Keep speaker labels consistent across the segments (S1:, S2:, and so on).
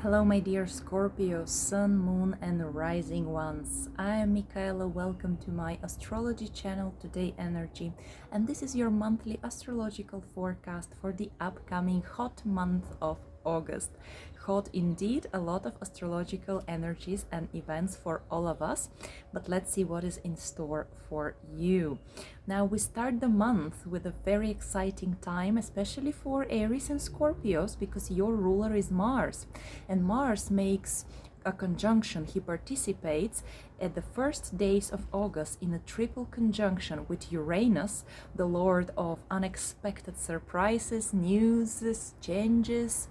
S1: Hello, my dear Scorpio, Sun, Moon, and Rising ones. I am Michaela. Welcome to my astrology channel, Todayenergy, and this is your monthly astrological forecast for the upcoming hot month of August. Hot indeed, a lot of astrological energies and events for all of us, but let's see what is in store for you. Now we start the month with a very exciting time, especially for Aries and Scorpios, because your ruler is Mars, and Mars makes a conjunction. He participates at the first days of August in a triple conjunction with Uranus, the lord of unexpected surprises, news, changes,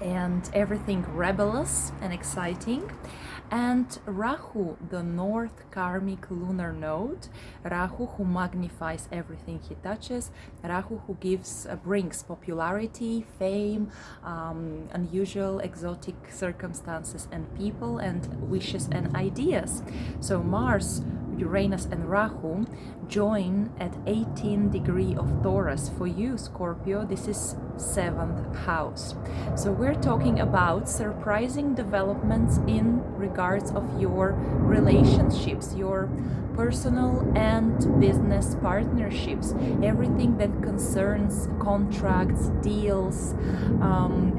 S1: and everything rebellious and exciting, and Rahu, the north karmic lunar node, Rahu who magnifies everything he touches, Rahu who brings popularity, fame, unusual exotic circumstances and people, and wishes and ideas. So Mars, Uranus and Rahu join at 18 degree of Taurus. For you, Scorpio, this is 7th house. So we're talking about surprising developments in regards of your relationships, your personal and business partnerships, everything that concerns contracts, deals,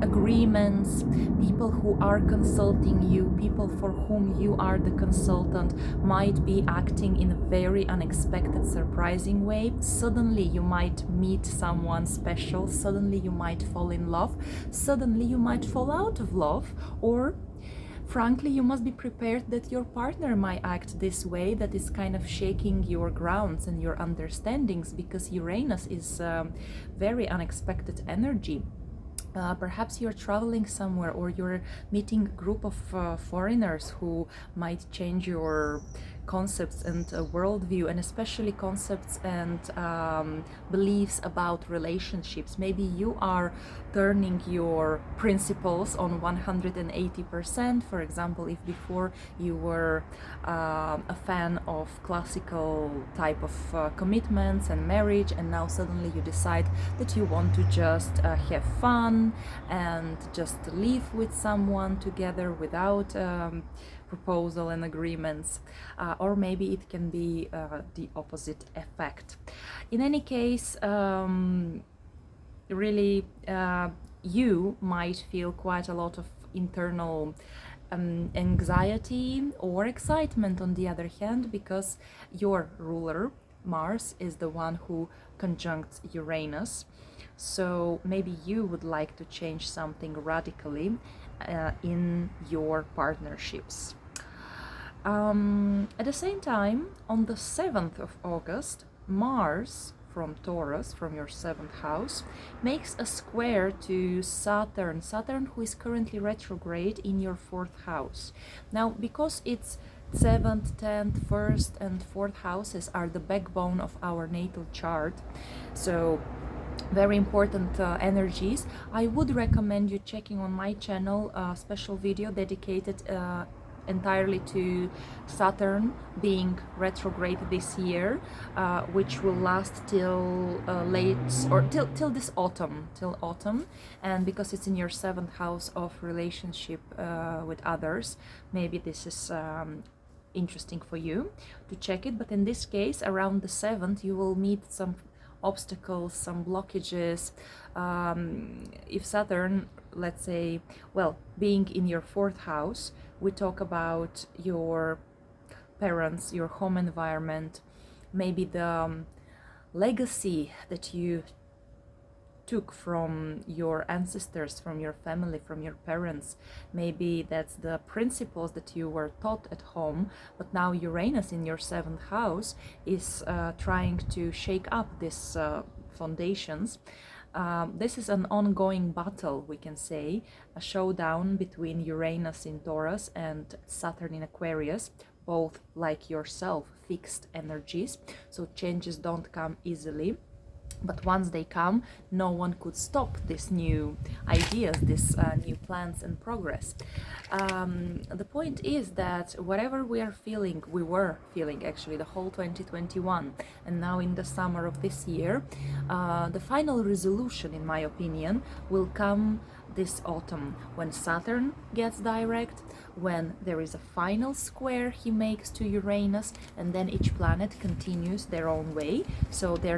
S1: agreements, people who are consulting you, people for whom you are the consultant might be acting in a very unexpected, surprising way. Suddenly you might meet someone special, suddenly you might fall in love, suddenly you might fall out of love, or frankly, you must be prepared that your partner might act this way, that is kind of shaking your grounds and your understandings, because Uranus is very unexpected energy. Perhaps you're traveling somewhere, or you're meeting a group of foreigners who might change your concepts and worldview, and especially concepts and beliefs about relationships. Maybe you are turning your principles on 180%. For example, if before you were a fan of classical type of commitments and marriage, and now suddenly you decide that you want to just have fun and just live with someone together without proposal and agreements, or maybe it can be the opposite effect. In any case, really you might feel quite a lot of internal anxiety or excitement on the other hand, because your ruler Mars is the one who conjuncts Uranus. So maybe you would like to change something radically in your partnerships. At the same time, on the 7th of August, Mars from Taurus, from your 7th house, makes a square to Saturn, who is currently retrograde in your 4th house. Now, because it's 7th, 10th, 1st and 4th houses are the backbone of our natal chart, so very important energies, I would recommend you checking on my channel a special video dedicated entirely to Saturn being retrograde this year, which will last till late, or till this autumn, and because it's in your 7th house of relationship with others, maybe this is interesting for you to check it. But in this case, around the 7th, you will meet some obstacles, some blockages. If Saturn, let's say, well, being in your 4th house, we talk about your parents, your home environment, maybe the legacy that you took from your ancestors, from your family, from your parents. Maybe that's the principles that you were taught at home, but now Uranus in your 7th house is trying to shake up these foundations. This is an ongoing battle, we can say, a showdown between Uranus in Taurus and Saturn in Aquarius, both like yourself, fixed energies, so changes don't come easily. But once they come, no one could stop these new ideas, these new plans and progress. The point is that whatever we are feeling, we were feeling actually the whole 2021, and now in the summer of this year, the final resolution, in my opinion, will come this autumn when Saturn gets direct, when there is a final square he makes to Uranus, and then each planet continues their own way. So they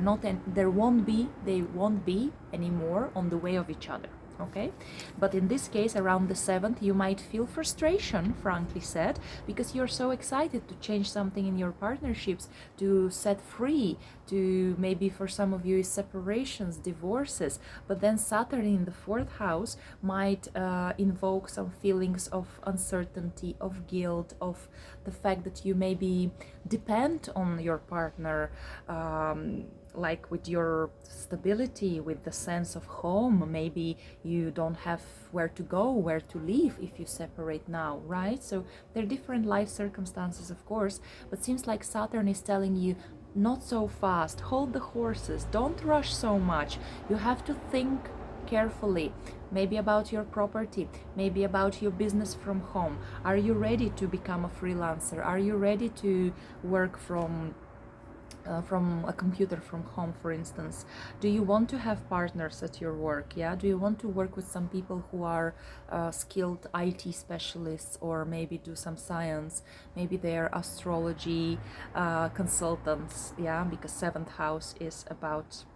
S1: won't be anymore on the way of each other. Okay, but in this case, around the 7th, you might feel frustration, frankly said, because you're so excited to change something in your partnerships, to set free, to maybe for some of you separations, divorces. But then Saturn in the 4th house might invoke some feelings of uncertainty, of guilt, of the fact that you maybe depend on your partner, like with your stability, with the sense of home. Maybe you don't have where to go, where to live if you separate now, right? So there are different life circumstances, of course, but seems like Saturn is telling you, not so fast, hold the horses, don't rush so much. You have to think carefully, maybe about your property, maybe about your business from home. Are you ready to become a freelancer? Are you ready to work from a computer from home, for instance? Do you want to have partners at your work? Yeah, do you want to work with some people who are skilled IT specialists, or maybe do some science? Maybe they're astrology consultants. Yeah, because 7th house is about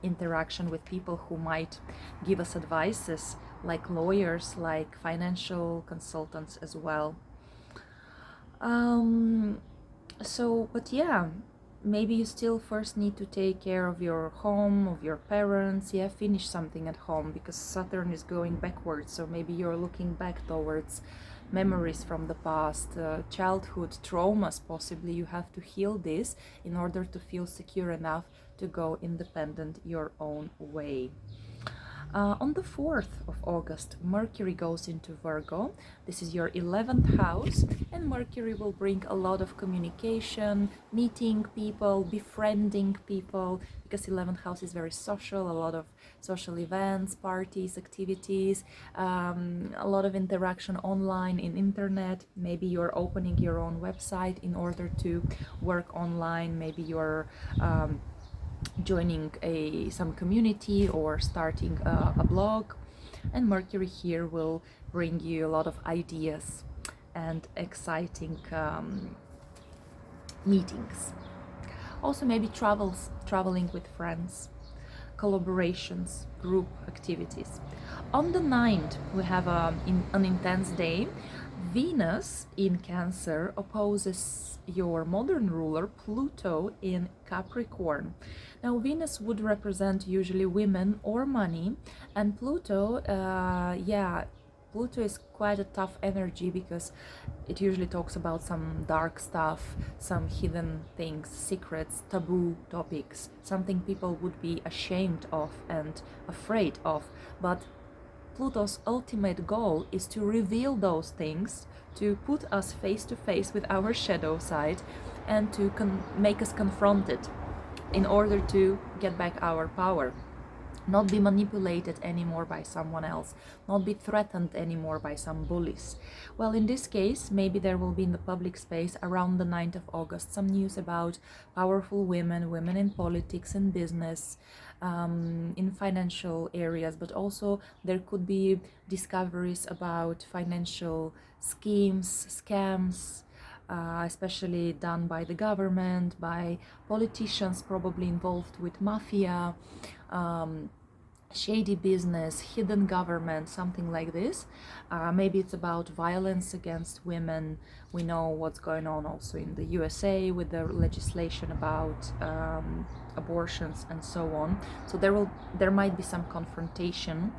S1: interaction with people who might give us advices, like lawyers, like financial consultants as well. But yeah, maybe you still first need to take care of your home, of your parents. Yeah, finish something at home, because Saturn is going backwards. So maybe you're looking back towards memories from the past, childhood traumas. Possibly you have to heal this in order to feel secure enough to go independent your own way. On the 4th of August, Mercury goes into Virgo. This is your 11th house, and Mercury will bring a lot of communication, meeting people, befriending people, because 11th house is very social, a lot of social events, parties, activities, a lot of interaction online, in internet. Maybe you're opening your own website in order to work online. Maybe you're joining some community or starting a blog, and Mercury here will bring you a lot of ideas and exciting meetings. Also maybe traveling with friends, collaborations, group activities. On the 9th, we have an intense day. Venus in Cancer opposes your modern ruler Pluto in Capricorn. Now Venus would represent usually women or money, and Pluto, Pluto is quite a tough energy, because it usually talks about some dark stuff, some hidden things, secrets, taboo topics, something people would be ashamed of and afraid of. But Pluto's ultimate goal is to reveal those things, to put us face to face with our shadow side, and to make us confront it in order to get back our power. Not be manipulated anymore by someone else, not be threatened anymore by some bullies. Well, in this case, maybe there will be in the public space around the 9th of August some news about powerful women, women in politics and business, in financial areas, but also there could be discoveries about financial schemes, scams, especially done by the government, by politicians probably involved with mafia, shady business, hidden government, something like this. Maybe it's about violence against women. We know what's going on also in the USA with the legislation about abortions and so on. So there might be some confrontation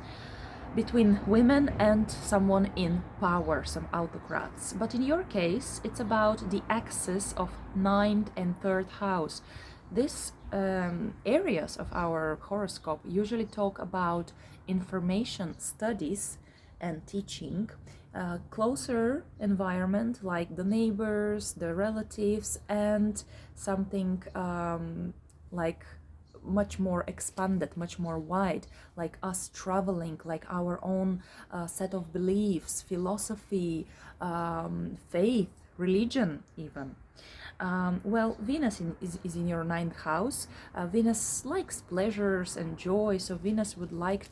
S1: between women and someone in power, some autocrats. But in your case, it's about the axis of 9th and 3rd house. These areas of our horoscope usually talk about information, studies, and teaching. Closer environment like the neighbors, the relatives, and something like much more expanded, much more wide, like us traveling, like our own set of beliefs, philosophy, faith, religion even. Well, Venus is in your ninth house. Venus likes pleasures and joy, so Venus would like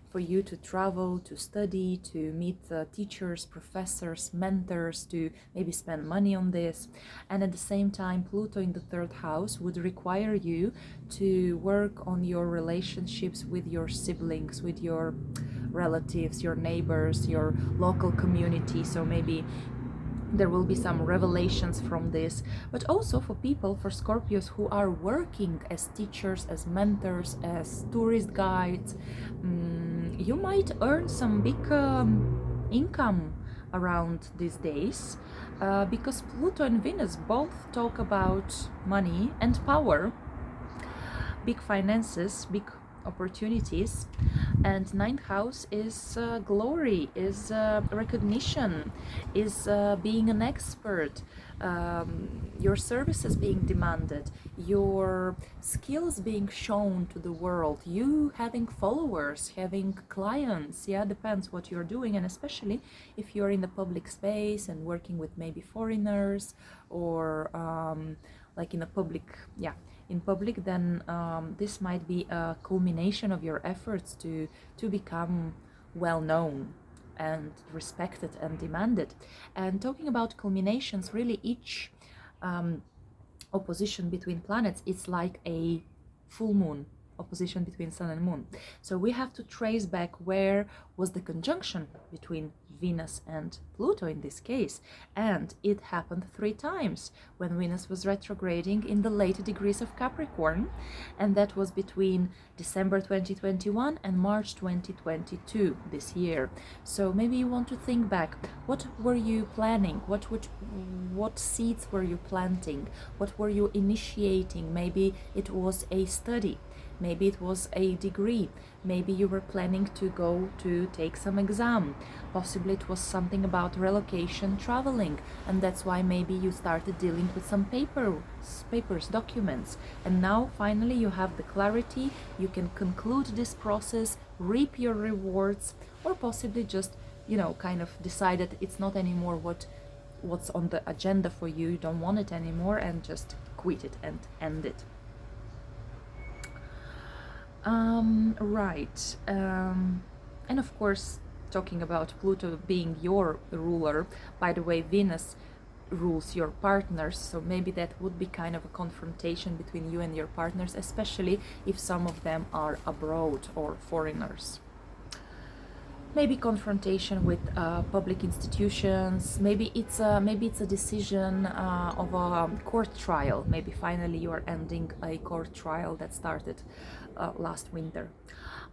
S1: for you to travel, to study, to meet teachers, professors, mentors, to maybe spend money on this. And at the same time, Pluto in the third house would require you to work on your relationships with your siblings, with your relatives, your neighbors, your local community. So maybe there will be some revelations from this, but also for people, for Scorpios who are working as teachers, as mentors, as tourist guides, you might earn some big income around these days, because Pluto and Venus both talk about money and power, big finances, big opportunities. And ninth house is glory, is recognition, is being an expert, your services being demanded, your skills being shown to the world, you having followers, having clients. Yeah, depends what you're doing, and especially if you're in the public space and working with maybe foreigners, or like in a public, yeah, in public, then this might be a culmination of your efforts to become well known and respected and demanded. And talking about culminations, really each opposition between planets is like a full moon opposition between sun and moon. So we have to trace back where was the conjunction between Venus and Pluto in this case, and it happened 3 times when Venus was retrograding in the late degrees of Capricorn, and that was between December 2021 and March 2022 this year. So maybe you want to think back, what were you planning, what seeds were you planting, what were you initiating? Maybe it was a study, maybe it was a degree, maybe you were planning to go to take some exam, possibly it was something about relocation, traveling, and that's why maybe you started dealing with some papers, documents, and now finally you have the clarity, you can conclude this process, reap your rewards, or possibly just, you know, kind of decided it's not anymore what's on the agenda for you, you don't want it anymore, and just quit it and end it. Right. And of course, talking about Pluto being your ruler, by the way, Venus rules your partners, so maybe that would be kind of a confrontation between you and your partners, especially if some of them are abroad or foreigners. Maybe confrontation with public institutions. Maybe it's a decision of a court trial. Maybe finally you are ending a court trial that started last winter.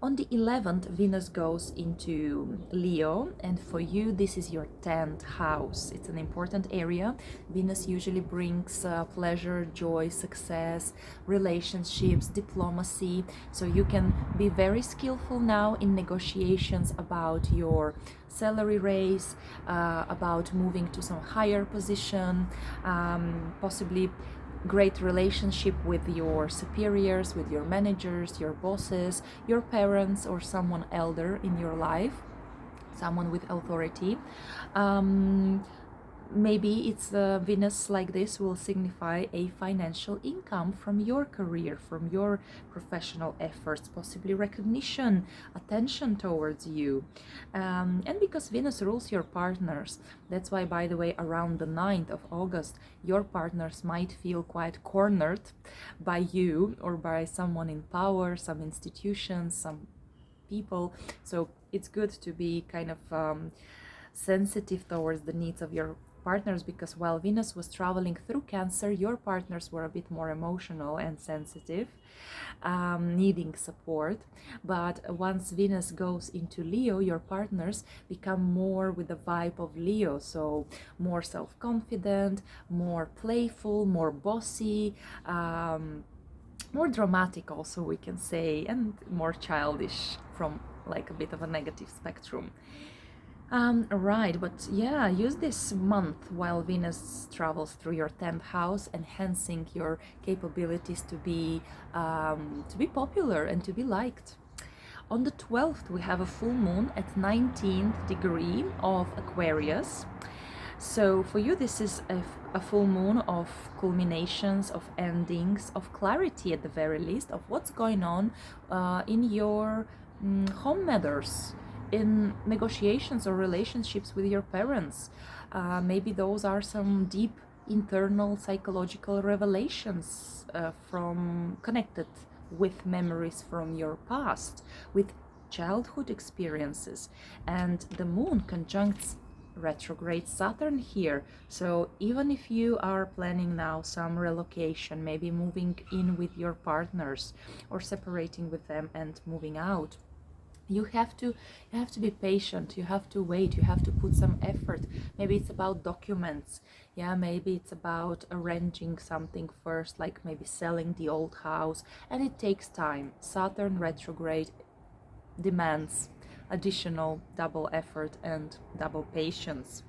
S1: On the 11th, Venus goes into Leo, and for you this is your 10th house. It's an important area. Venus usually brings pleasure, joy, success, relationships, diplomacy. So you can be very skillful now in negotiations about your salary raise, about moving to some higher position, possibly great relationship with your superiors, with your managers, your bosses, your parents, or someone elder in your life, someone with authority. Maybe it's Venus like this will signify a financial income from your career, from your professional efforts, possibly recognition, attention towards you. And because Venus rules your partners, that's why, by the way, around the 9th of August, your partners might feel quite cornered by you or by someone in power, some institutions, some people. So it's good to be kind of sensitive towards the needs of your partners, because while Venus was traveling through Cancer, your partners were a bit more emotional and sensitive, needing support. But once Venus goes into Leo, your partners become more with the vibe of Leo, so more self-confident, more playful, more bossy, more dramatic also, we can say, and more childish from like a bit of a negative spectrum. Right, but yeah, use this month while Venus travels through your 10th house, enhancing your capabilities to be popular and to be liked. On the 12th, we have a full moon at 19th degree of Aquarius. So for you, this is a full moon of culminations, of endings, of clarity at the very least, of what's going on in your home matters, in negotiations or relationships with your parents. Maybe those are some deep internal psychological revelations from connected with memories from your past, with childhood experiences. And the moon conjuncts retrograde Saturn here. So even if you are planning now some relocation, maybe moving in with your partners or separating with them and moving out, you have to be patient, you have to wait, you have to put some effort. Maybe it's about documents, yeah, maybe it's about arranging something first, like maybe selling the old house, and it takes time. Saturn retrograde demands additional double effort and double patience.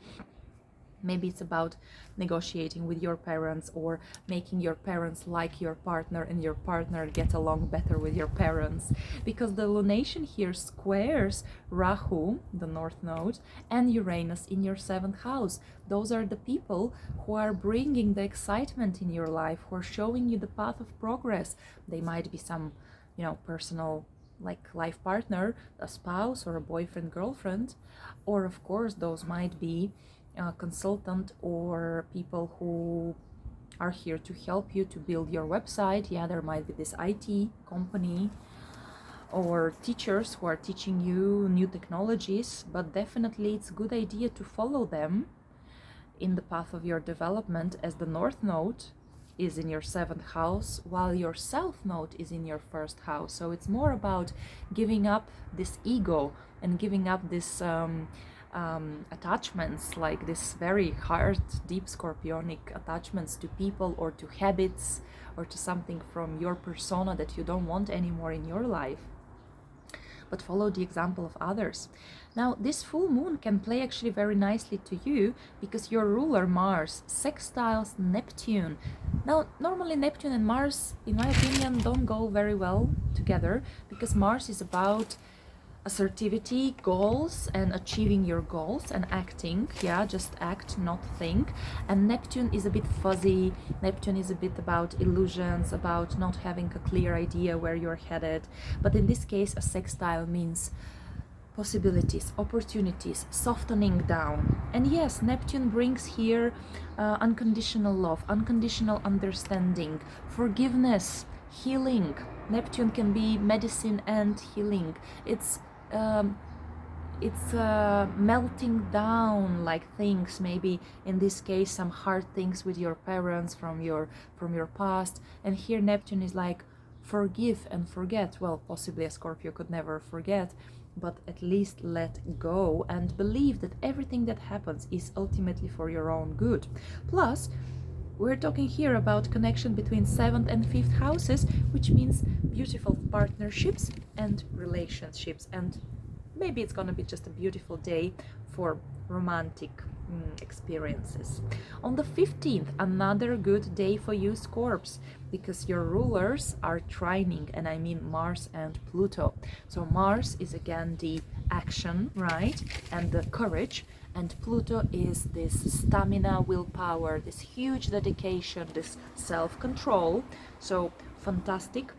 S1: Maybe it's about negotiating with your parents or making your parents like your partner and your partner get along better with your parents. Because the lunation here squares Rahu, the North Node, and Uranus in your 7th house. Those are the people who are bringing the excitement in your life, who are showing you the path of progress. They might be some, personal like life partner, a spouse or a boyfriend, girlfriend, or of course those might be consultant or people who are here to help you to build your website. Yeah, there might be this IT company or teachers who are teaching you new technologies, but definitely it's a good idea to follow them in the path of your development, as the North Node is in your 7th house while your South Node is in your 1st house. So it's more about giving up this ego and giving up this attachments, like this very hard, deep scorpionic attachments to people or to habits or to something from your persona that you don't want anymore in your life, but follow the example of others. Now, this full moon can play actually very nicely to you because your ruler Mars sextiles Neptune. Now, normally Neptune and Mars, in my opinion, don't go very well together, because Mars is about assertivity, goals, and achieving your goals and acting. Yeah, just act, not think. And Neptune is a bit fuzzy. Neptune is a bit about illusions, about not having a clear idea where you're headed. But in this case, a sextile means possibilities, opportunities, softening down. And yes, Neptune brings here unconditional love, unconditional understanding, forgiveness, healing. Neptune can be medicine and healing. It's melting down like things, maybe in this case some hard things with your parents from your past, and here Neptune is like forgive and forget. Well, possibly a Scorpio could never forget, but at least let go and believe that everything that happens is ultimately for your own good. Plus, we're talking here about connection between 7th and 5th houses, which means beautiful partnerships and relationships. And maybe it's going to be just a beautiful day for romantic experiences. On the 15th, another good day for you, Scorps, because your rulers are trining, and I mean Mars and Pluto. So Mars is again the action, right, and the courage, and Pluto is this stamina, willpower, this huge dedication, this self-control. So fantastic.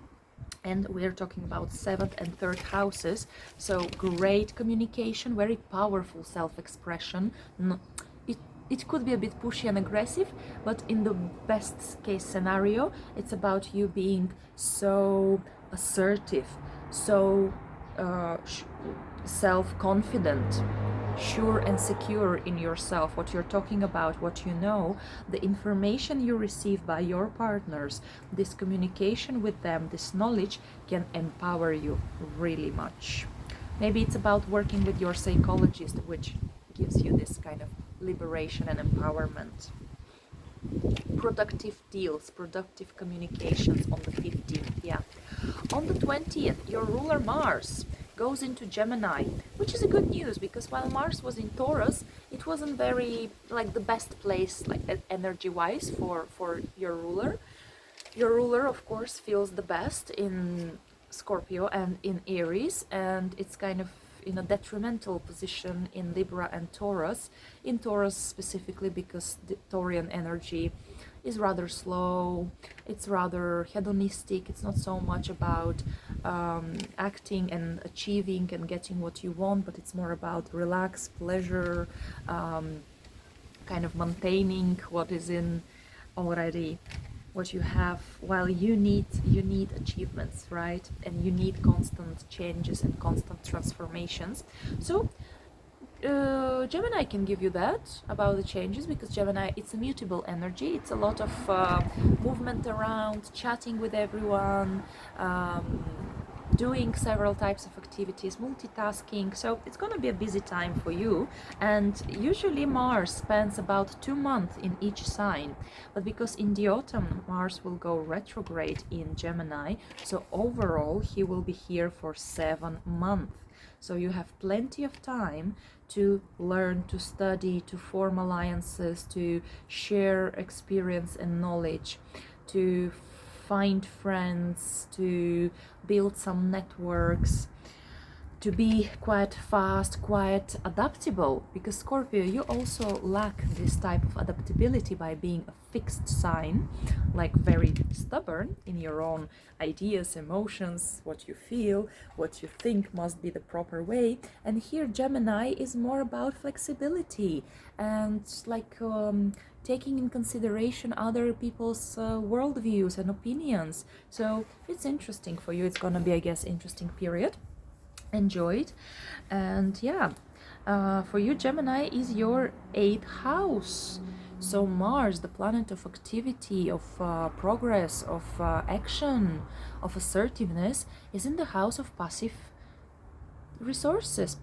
S1: And we're talking about 7th and 3rd houses. So great communication, very powerful self-expression. It could be a bit pushy and aggressive, but in the best case scenario, it's about you being so assertive, so self-confident, sure and secure in yourself, what you're talking about, what you know, the information you receive by your partners, this communication with them, this knowledge can empower you really much. Maybe it's about working with your psychologist, which gives you this kind of liberation and empowerment. Productive deals, productive communications on the 15th, yeah. On the 20th, your ruler Mars goes into Gemini, which is a good news, because while Mars was in Taurus, it wasn't very like the best place, like energy wise, for your ruler. Your ruler, of course, feels the best in Scorpio and in Aries, and it's kind of in a detrimental position in Libra and Taurus. In Taurus specifically, because the Taurian energy is rather slow, it's rather hedonistic, it's not so much about acting and achieving and getting what you want, but it's more about relax, pleasure, kind of maintaining what is in already, what you have, while you need achievements, right? And you need constant changes and constant transformations. So Gemini can give you that about the changes, because Gemini, it's a mutable energy. It's a lot of movement around, chatting with everyone, doing several types of activities, multitasking. So it's going to be a busy time for you. And usually Mars spends about 2 months in each sign. But because in the autumn Mars will go retrograde in Gemini, so overall he will be here for 7 months. So you have plenty of time to learn, to study, to form alliances, to share experience and knowledge, to find friends, to build some networks, to be quite fast, quite adaptable, because Scorpio, you also lack this type of adaptability by being a fixed sign, like very stubborn in your own ideas, emotions, what you feel, what you think must be the proper way. And here Gemini is more about flexibility and like taking in consideration other people's worldviews and opinions. So it's interesting for you. It's gonna be, I guess, interesting period. Enjoy it. And yeah, for you, Gemini is your 8th house. So Mars, the planet of activity, of progress, of action, of assertiveness, is in the house of passive resources,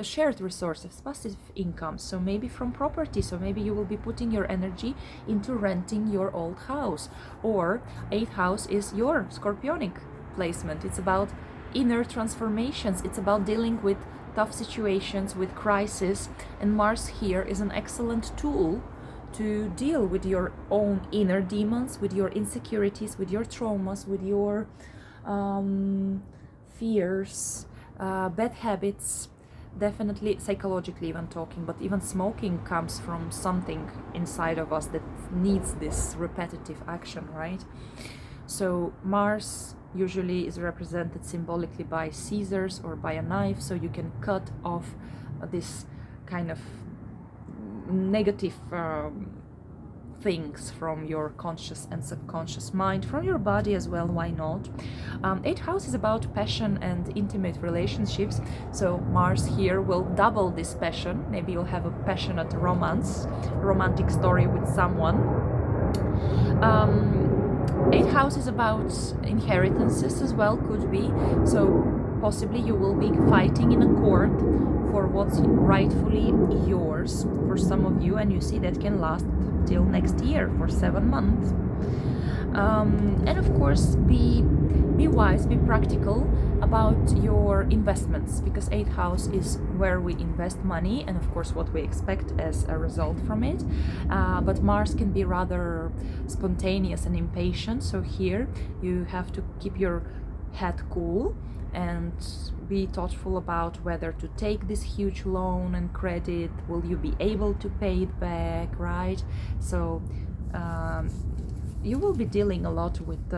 S1: shared resources, passive income. So maybe from property, so maybe you will be putting your energy into renting your old house. Or 8th house is your Scorpionic placement. It's about inner transformations, it's about dealing with tough situations, with crisis, and Mars here is an excellent tool to deal with your own inner demons, with your insecurities, with your traumas, with your fears, bad habits, definitely psychologically even talking, but even smoking comes from something inside of us that needs this repetitive action, right? So Mars usually is represented symbolically by scissors or by a knife, so you can cut off this kind of negative things from your conscious and subconscious mind, from your body as well, why not? 8th house is about passion and intimate relationships, so Mars here will double this passion. Maybe you'll have a passionate romantic story with someone. 8th house is about inheritances as well, could be. So possibly you will be fighting in a court for what's rightfully yours for some of you, and you see that can last till next year for 7 months. And of course, be wise, be practical about your investments, because 8th house is where we invest money and of course what we expect as a result from it. But Mars can be rather spontaneous and impatient, so here you have to keep your head cool and be thoughtful about whether to take this huge loan and credit. Will you be able to pay it back, right? So you will be dealing a lot with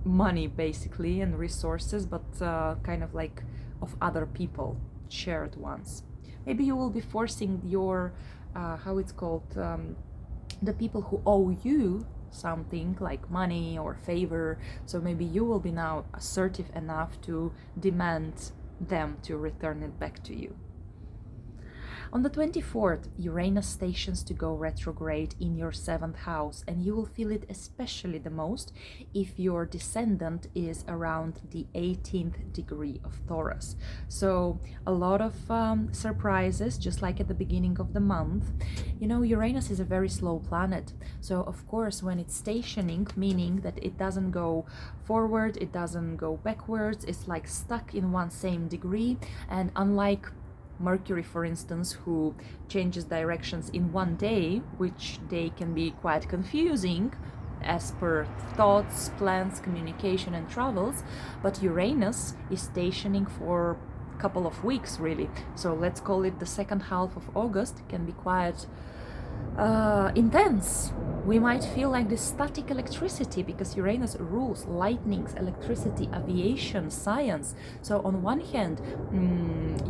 S1: money basically and resources, but kind of like of other people, shared ones. Maybe you will be forcing your how it's called, the people who owe you something like money or favor, so maybe you will be now assertive enough to demand them to return it back to you. On the 24th, Uranus stations to go retrograde in your 7th house, and you will feel it especially the most if your descendant is around the 18th degree of Taurus. So a lot of surprises, just like at the beginning of the month. You know, Uranus is a very slow planet, so of course when it's stationing, meaning that it doesn't go forward, it doesn't go backwards, it's like stuck in one same degree. And unlike Mercury, for instance, who changes directions in one day, which day can be quite confusing as per thoughts, plans, communication and travels, but Uranus is stationing for a couple of weeks really. So let's call it the second half of August can be quite intense. We might feel like this static electricity because Uranus rules lightnings, electricity, aviation, science. So on one hand,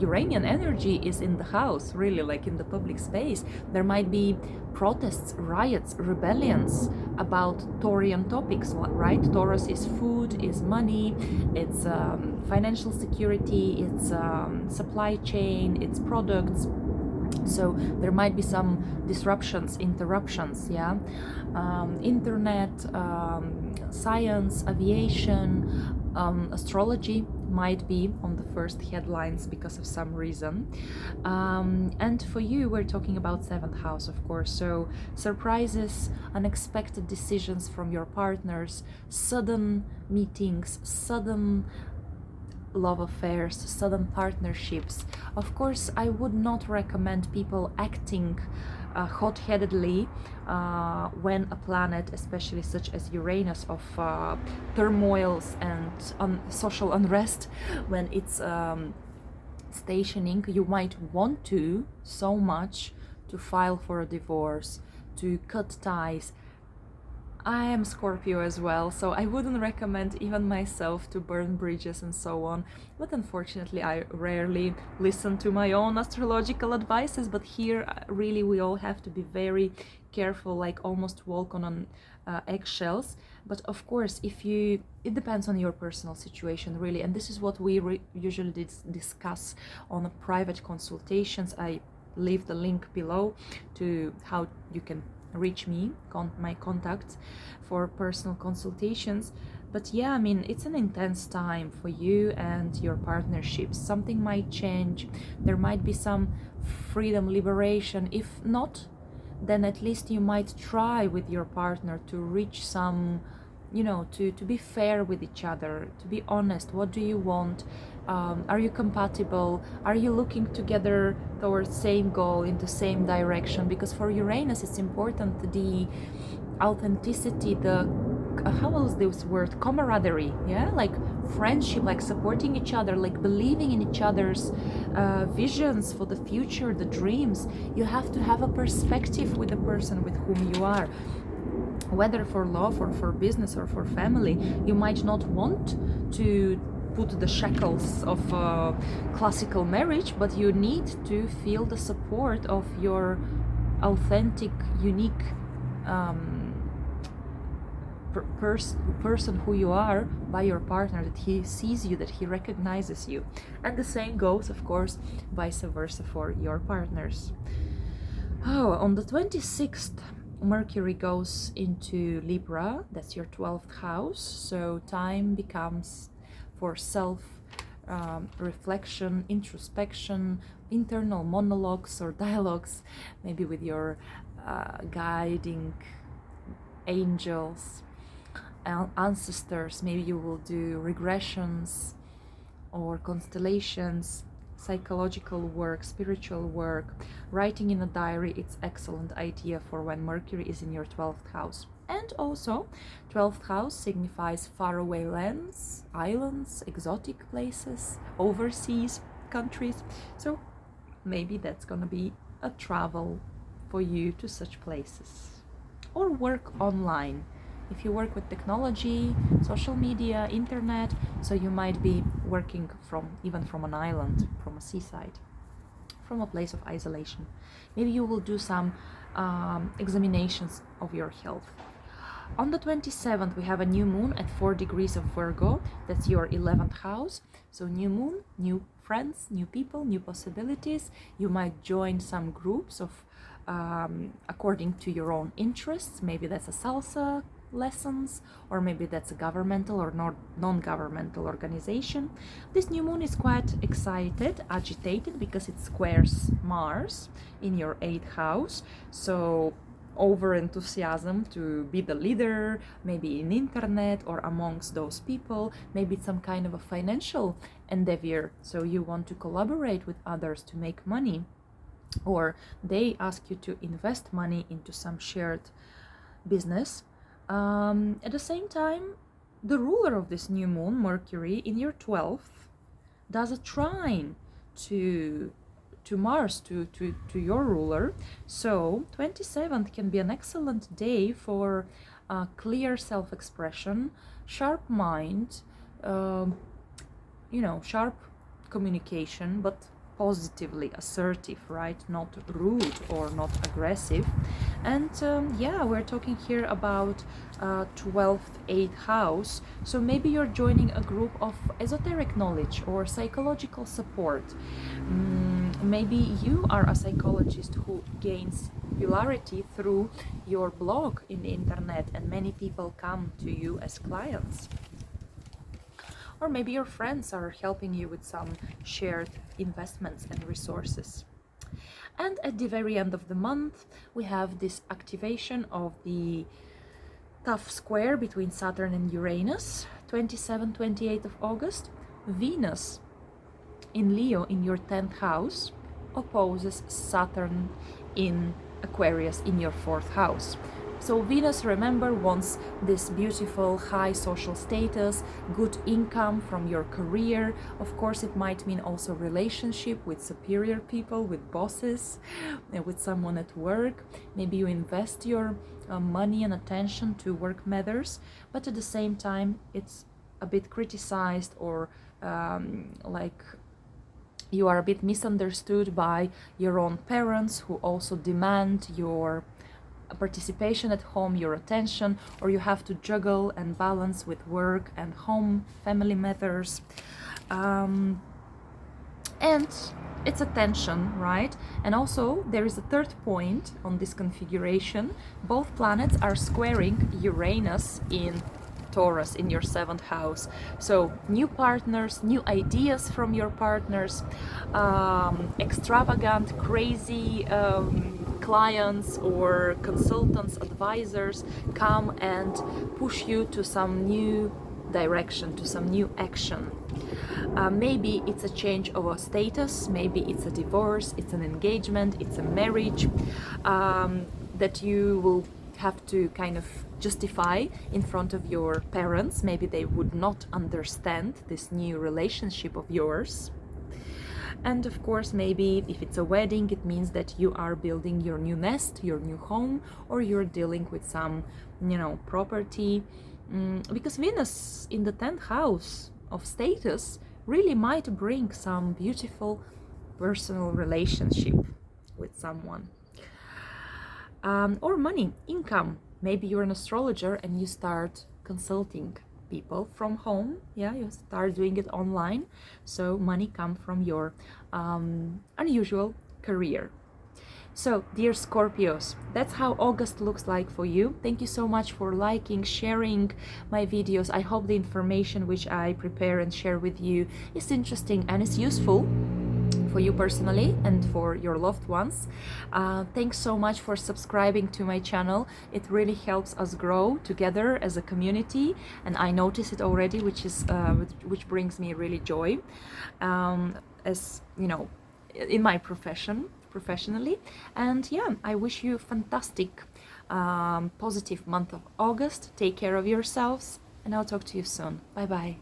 S1: Uranian energy is in the house, really, like in the public space. There might be protests, riots, rebellions about Taurian topics, right? Taurus is food, is money, it's financial security, it's supply chain, it's products. So there might be some disruptions, interruptions, yeah. Internet, science, aviation, astrology might be on the first headlines because of some reason. And for you, we're talking about 7th house, of course. So surprises, unexpected decisions from your partners, sudden meetings, sudden love affairs, sudden partnerships. Of course, I would not recommend people acting hot-headedly when a planet, especially such as Uranus, of turmoils and social unrest, when it's stationing, you might want to so much to file for a divorce, to cut ties. I am Scorpio as well, so I wouldn't recommend even myself to burn bridges and so on. But unfortunately, I rarely listen to my own astrological advices. But here, really, we all have to be very careful, like almost walk on eggshells. But of course, it depends on your personal situation, really. And this is what we usually discuss on private consultations. I leave the link below to how you can reach me, my contacts for personal consultations. But yeah, I mean, it's an intense time for you and your partnerships. Something might change, there might be some freedom, liberation. If not, then at least you might try with your partner to reach some, you know, to be fair with each other, to be honest. What do you want? Are you compatible? Are you looking together towards same goal, in the same direction? Because for Uranus, it's important the authenticity, the how was this word, camaraderie, yeah, like friendship, like supporting each other, like believing in each other's visions for the future, the dreams. You have to have a perspective with the person with whom you are, whether for love or for business or for family. You might not want to put the shackles of classical marriage, but you need to feel the support of your authentic, unique person who you are by your partner, that he sees you, that he recognizes you. And the same goes, of course, vice versa for your partners. On the 26th, Mercury goes into Libra, that's your 12th house, so time becomes for self reflection, introspection, internal monologues or dialogues, maybe with your guiding angels, ancestors. Maybe you will do regressions or constellations, psychological work, spiritual work. Writing in a diary, it's excellent idea for when Mercury is in your 12th house. And also, 12th house signifies faraway lands, islands, exotic places, overseas countries. So maybe that's gonna be a travel for you to such places. Or work online. If you work with technology, social media, internet, so you might be working even from an island, from a seaside, from a place of isolation. Maybe you will do some examinations of your health. On the 27th, we have a new moon at 4 degrees of Virgo. That's your 11th house. So new moon, new friends, new people, new possibilities. You might join some groups of according to your own interests. Maybe that's a salsa lessons, or maybe that's a governmental or non-governmental organization. This new moon is quite excited, agitated, because it squares Mars in your 8th house. So over enthusiasm to be the leader, maybe in internet or amongst those people. Maybe it's some kind of a financial endeavor, so you want to collaborate with others to make money, or they ask you to invest money into some shared business. At the same time, the ruler of this new moon, Mercury, in your 12th, does a trine to Mars, to your ruler. So 27th can be an excellent day for clear self-expression, sharp mind, sharp communication, but positively assertive, right? Not rude or not aggressive. And we're talking here about 12th, 8th house. So maybe you're joining a group of esoteric knowledge or psychological support. Maybe you are a psychologist who gains popularity through your blog in the internet, and many people come to you as clients. Or maybe your friends are helping you with some shared investments and resources. And at the very end of the month, we have this activation of the tough square between Saturn and Uranus, 28th of August. Venus in Leo in your 10th house opposes Saturn in Aquarius in your 4th house. So Venus, remember, wants this beautiful high social status, good income from your career. Of course, it might mean also relationship with superior people, with bosses, with someone at work. Maybe you invest your money and attention to work matters, but at the same time, it's a bit criticized, or you are a bit misunderstood by your own parents, who also demand your participation at home, your attention, or you have to juggle and balance with work and home, family matters. And it's a tension, right? And also there is a third point on this configuration. Both planets are squaring Uranus in Taurus in your 7th house. So new partners, new ideas from your partners, extravagant, crazy clients or consultants, advisors come and push you to some new direction, to some new action. Maybe it's a change of a status, maybe it's a divorce, it's an engagement, it's a marriage that you will have to kind of justify in front of your parents. Maybe they would not understand this new relationship of yours. And of course, maybe if it's a wedding, it means that you are building your new nest, your new home, or you're dealing with some, property. Because Venus in the 10th house of status really might bring some beautiful personal relationship with someone. Or money, income. Maybe you're an astrologer and you start consulting people from home. You start doing it online, so money comes from your unusual career. So dear Scorpios, that's how August looks like for you. Thank you so much for liking, sharing my videos. I hope the information which I prepare and share with you is interesting and is useful for you personally and for your loved ones. Thanks so much for subscribing to my channel. It really helps us grow together as a community, and I notice it already, which brings me really joy, as in my professionally. And I wish you a fantastic positive month of August. Take care of yourselves, and I'll talk to you soon. Bye bye.